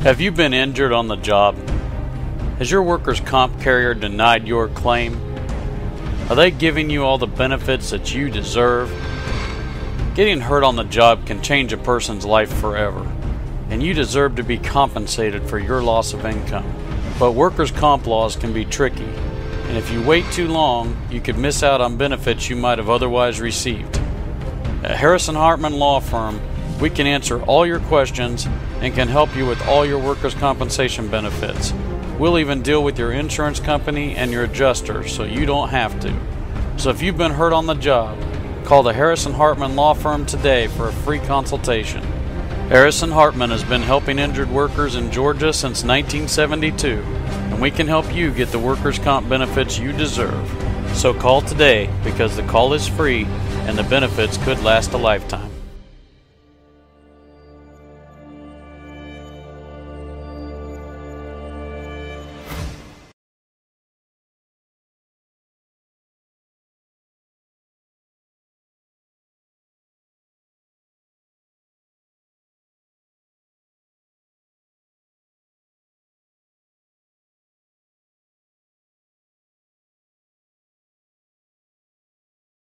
Have you been injured on the job? Has your workers' comp carrier denied your claim? Are they giving you all the benefits that you deserve? Getting hurt on the job can change a person's life forever, and you deserve to be compensated for your loss of income. But workers' comp laws can be tricky, and if you wait too long, you could miss out on benefits you might have otherwise received. At Harrison Hartman Law Firm, we can answer all your questions and can help you with all your workers' compensation benefits. We'll even deal with your insurance company and your adjuster so you don't have to. So if you've been hurt on the job, call the Harrison Hartman Law Firm today for a free consultation. Harrison Hartman has been helping injured workers in Georgia since 1972, and we can help you get the workers' comp benefits you deserve. So call today because the call is free and the benefits could last a lifetime.